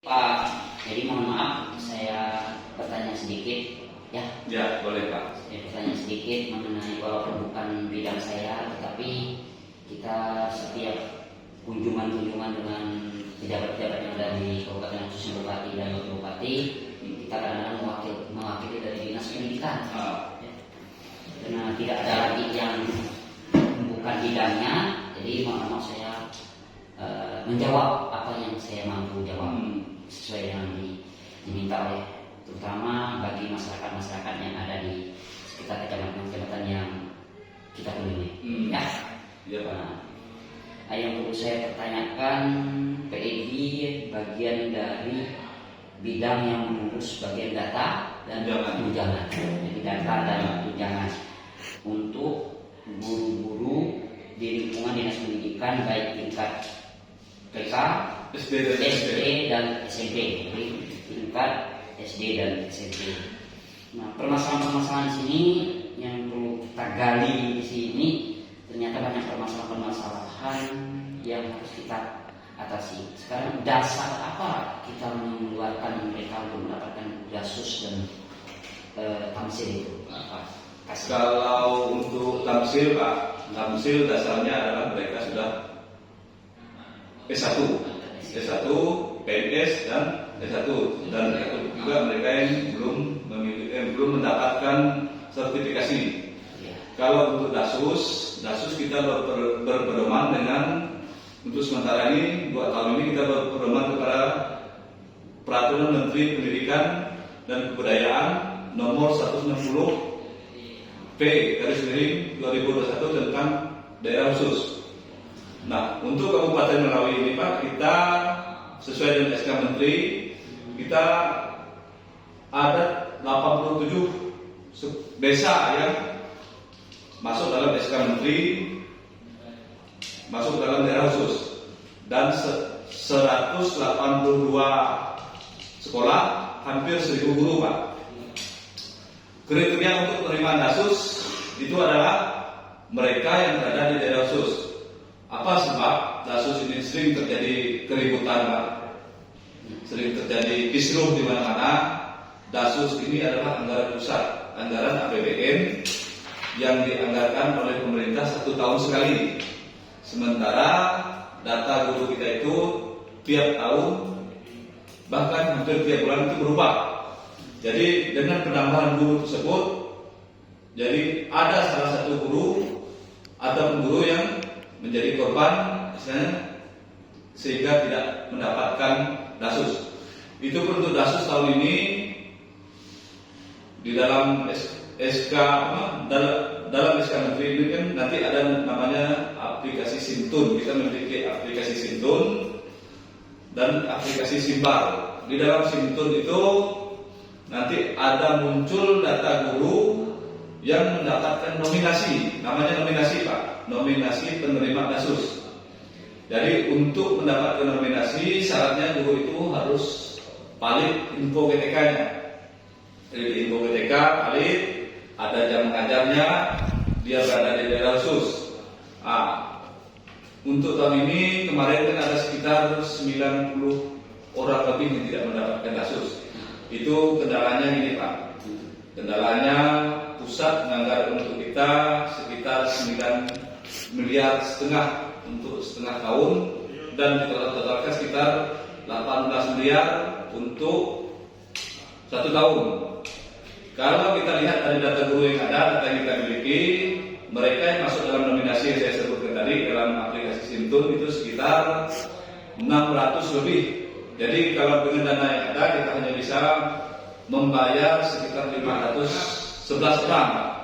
Pak, jadi mohon maaf saya bertanya sedikit ya. Ya, boleh Pak. Saya bertanya sedikit mengenai walaupun bukan bidang saya, tetapi kita setiap kunjungan-kunjungan dengan pejabat-pejabat yang ada di Kabupaten khususnya Bupati dan Wakil Bupati, kita kadang-kadang mewakili dari Dinas Pendidikan. Ya. Karena tidak ada lagi yang bukan bidangnya, jadi mohon maaf saya menjawab apa yang saya mampu jawab sesuai dengan diminta oleh terutama bagi masyarakat-masyarakat yang ada di sekitar kecamatan-kecamatan yang kita kunjungi. Ya Pak. Yang perlu saya pertanyakan, PED bagian dari bidang yang mengurus bagian data dan tunjangan. Jadi data dan tunjangan untuk guru-guru di lingkungan Dinas Pendidikan baik tingkat TK, SD dan SMP. Jadi tingkat SD dan SMP. Nah, permasalahan-permasalahan sini yang perlu kita gali di sini ternyata banyak permasalahan-permasalahan yang harus kita atasi. Sekarang dasar apa kita mengeluarkan mereka untuk mendapatkan Dasus dan Tamsil itu? Kalau untuk Tamsil Pak, Tamsil dasarnya adalah mereka sudah S1, PNS dan S1 dan juga mereka yang belum mendapatkan sertifikasi. Kalau untuk Dasus kita berpedoman dengan untuk sementara ini 2 tahun ini kita berpedoman kepada Peraturan Menteri Pendidikan dan Kebudayaan Nomor 160 P/2021 tentang daerah khusus. Nah, untuk Kabupaten Merawi ini Pak, kita sesuai dengan SK Menteri, kita ada 87 desa yang masuk dalam SK Menteri, masuk dalam daerah khusus, dan 182 sekolah, hampir 1000 guru Pak. Kriteria untuk penerimaan Dasus itu adalah mereka yang berada di daerah khusus. Apa sebab Dasus ini sering terjadi keributan Pak? Sering terjadi kisruh di mana-mana. Dasus ini adalah anggaran pusat, anggaran APBN yang dianggarkan oleh pemerintah 1 tahun sekali. Sementara data guru kita itu tiap tahun, bahkan hampir tiap bulan itu berubah. Jadi dengan penambahan guru tersebut, jadi ada salah satu guru atau guru yang menjadi korban misalnya, sehingga tidak mendapatkan Dasus. Itu pun untuk Dasus tahun ini di dalam SK dalam SK Menteri ini kan nanti ada namanya aplikasi Sintun. Kita memiliki aplikasi Sintun dan aplikasi Simbal. Di dalam Sintun itu nanti ada muncul data guru yang mendapatkan nominasi, namanya nominasi Pak, nominasi penerima Dasus. Jadi untuk mendapatkan nominasi syaratnya guru itu harus valid info GTK-nya. Jadi di info GTK valid, ada jam mengajarnya, dia berada di daerah khusus. Untuk tahun ini kemarin kan ada sekitar 90 orang lebih yang tidak mendapatkan Dasus. Itu kendalanya ini Pak. Kendalanya pusat menganggarkan untuk kita sekitar 9,5 miliar untuk setengah tahun, dan ditotalkan sekitar 18 miliar untuk 1 tahun. Kalau kita lihat dari data guru yang ada, data yang kita miliki, mereka yang masuk dalam nominasi yang saya sebutkan tadi dalam aplikasi Sintun itu sekitar 600 lebih. Jadi kalau dengan dana yang ada, kita hanya bisa membayar sekitar 511 orang.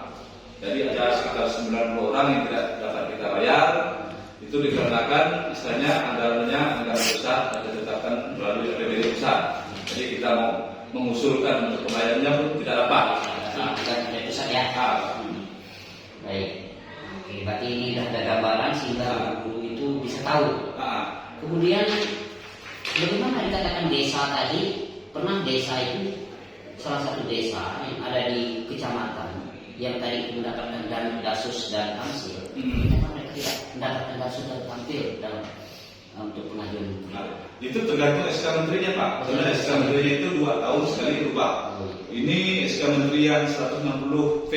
Jadi ada sekitar 90 orang yang tidak dapat kita bayar. Itu dikarenakan istilahnya anggaran pusat dan ditetapkan melalui APBD pusat. Jadi kita mau mengusulkan untuk pembayarannya pun tidak dapat. Dari pusat ya. Baik. Oke, berarti ini sudah ada gambaran sehingga guru itu bisa tahu. Kemudian bagaimana dikatakan desa tadi? Pernah desa itu salah satu desa yang ada di kecamatan yang tadi mendapatkan dan Dasus dan Tamsil. Kenapa mereka tidak mendapatkan Dasus dan Tamsil dalam untuk pengajuan menteri? Nah, itu tergantung SK menterinya Pak. Karena SK menterinya itu 2 tahun sekali berubah. Ini SK menteri yang 160 V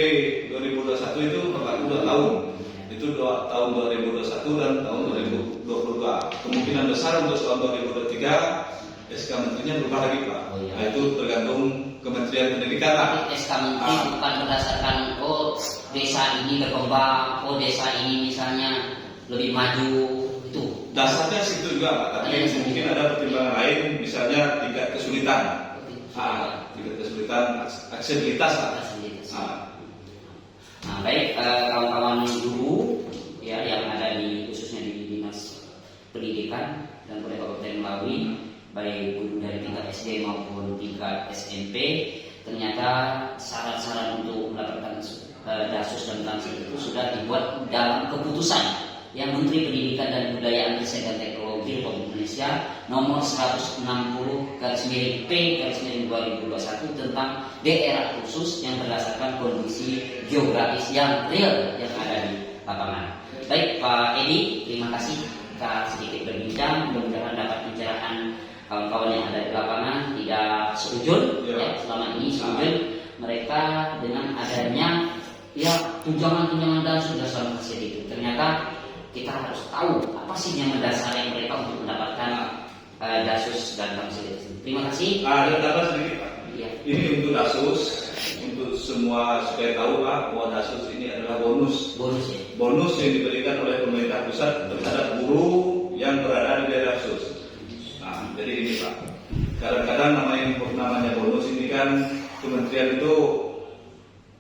2021 itu berlaku 2 tahun. Itu tahun 2021 dan tahun 2022. Kemungkinan besar untuk tahun 2023 SK menterinya berubah lagi Pak. Nah, itu tergantung Kementerian Pendidikan lah. SK menteri bukan berdasarkan desa ini berkembang, desa ini misalnya lebih maju itu. Dasarnya situ juga Pak, tapi mungkin ada pertimbangan lain, misalnya tingkat kesulitan, tingkat kesulitan, aksesibilitas lah. Nah, baik kawan-kawan guru ya yang ada di khususnya di Dinas Pendidikan dan Kabupaten Melawi, baik guru dari tingkat SD maupun tingkat SMP, ternyata syarat-syarat untuk mendapatkan dasus dan transit itu sudah dibuat dalam keputusan yang Menteri Pendidikan dan Kebudayaan Riset dan Teknologi Republik Indonesia nomor 160/P/2021 tentang daerah khusus yang berdasarkan kondisi geografis yang real yang ada di lapangan. Baik Pak Edi, terima kasih kita sedikit berbincang, mudah-mudahan dapat pencerahan kawan-kawan yang ada di lapangan tidak seujul ya, selama ini seujul mereka dengan adanya ya tunjangan dan sudah salah itu. Ternyata kita harus tahu apa sih yang mendasari mereka untuk mendapatkan dasus dan transit. Terima kasih. Ada tambah sedikit Pak. Ya. Ini untuk dasus, untuk semua supaya tahu Pak bahwa dasus ini adalah bonus. Bonus ya. Bonus yang diberikan oleh pemerintah pusat terhadap guru yang berada di daerah khusus. Nah, jadi ini Pak. Kadang-kadang namanya bonus ini kan kementerian itu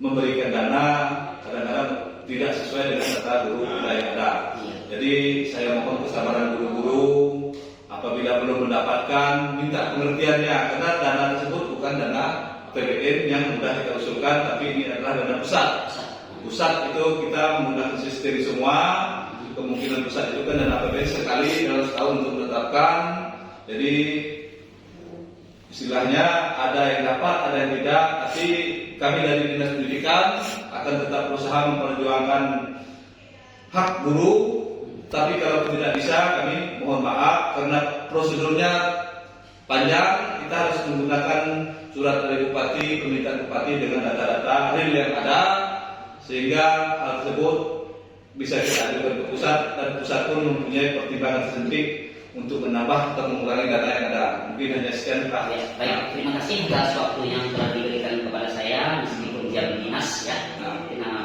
memberikan dana, kadang-kadang tidak sesuai dengan data guru yang ada. Jadi saya mohon kesabaran guru-guru, apabila belum mendapatkan minta pengertiannya, karena dana tersebut bukan dana PBN yang sudah kita usulkan, tapi ini adalah dana pusat. Pusat itu kita menggunakan sistem semua, kemungkinan pusat itu kan dana PBN sekali dalam setahun untuk menetapkan. Jadi istilahnya ada yang dapat, ada yang tidak, tapi kami dari Dinas Pendidikan akan tetap berusaha memperjuangkan hak guru. Tapi kalau tidak bisa, kami mohon maaf karena prosedurnya panjang. Kita harus menggunakan surat dari Bupati, permintaan Bupati dengan data-data real yang ada, sehingga hal tersebut bisa kita ajukan ke pusat, dan pusat pun mempunyai pertimbangan tersendiri untuk menambah atau mengurangi dana yang ada. Mungkin hanya sekian Pak. Ya, baik, terima kasih atas waktu yang telah diberikan kepada saya meskipun jam dinas ya.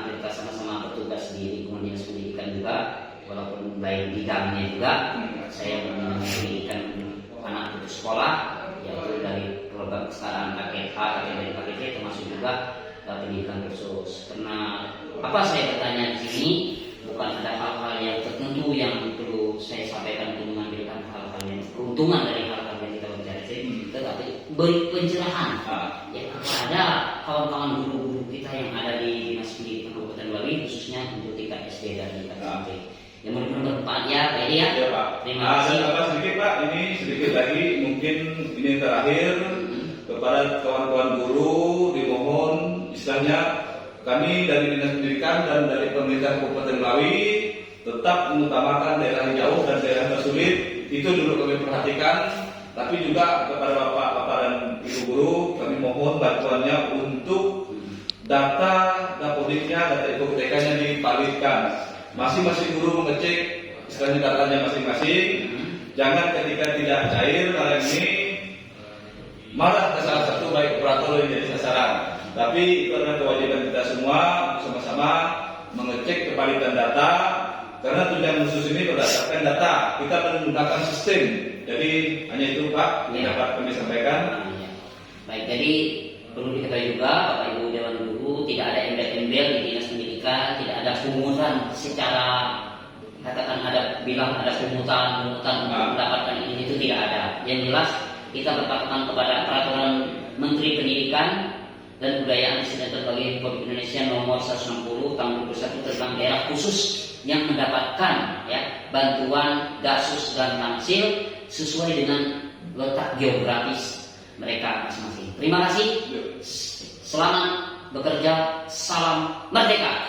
Kita sama-sama bertugas di lingkungan Dinas Pendidikan juga, walaupun lain bidangnya juga. Saya mendidikan anak putus sekolah, yaitu dari program kesetaraan KKH, dari KKJ, termasuk juga pendidikan khusus. Karena apa saya bertanya di sini, bukan ada hal-hal yang tertentu yang perlu saya sampaikan untuk mengambilkan hal-hal yang keuntungan dari hal-hal yang kita bicara, tetapi beri pencerahan ya kepada kawan-kawan guru-guru kita yang ada di Dinas Pendidikan Kabupaten Melawi, khususnya untuk tingkat SD dan tingkat SMP. Yang mudah-mudahan bermanfaat ya Pak Edi ya. Ya Pak. Terima kasih. Ada sedikit Pak, ini sedikit lagi mungkin ini terakhir kepada kawan-kawan guru dimohon istilahnya kami dari Dinas Pendidikan dan dari pemerintah Kabupaten Melawi tetap mengutamakan daerah yang jauh dan daerah tersulit. Itu dulu kami perhatikan. Tapi juga kepada Bapak-Bapak dan Ibu guru kami mohon bantuannya untuk data dapodiknya, data IPK-nya dipalitkan. Masing-masing guru mengecek istilahnya datanya masing-masing. Jangan ketika tidak cair kalian ini marah ke salah satu baik operator yang jadi sasaran. Tapi itu adalah kewajiban kita semua sama-sama mengecek kevalidan data, karena tunjangan khusus ini berdasarkan data. Kita menggunakan sistem. Jadi hanya itu Pak yang dapat kami sampaikan. Baik, jadi perlu diketahui juga Bapak Ibu Dewan Guru, tidak ada embel-embel di Dinas Pendidikan, tidak ada pungutan secara katakan ada bilang ada pungutan untuk mendapatkan ini, itu tidak ada. Yang jelas kita berpatokan kepada peraturan Menteri Pendidikan dan Kebudayaan Riset dan Teknologi Republik Indonesia nomor 160 tahun 2021 tentang daerah khusus yang mendapatkan ya bantuan dasus dan tamsil sesuai dengan letak geografis mereka masing-masing. Terima kasih. Selamat bekerja. Salam merdeka.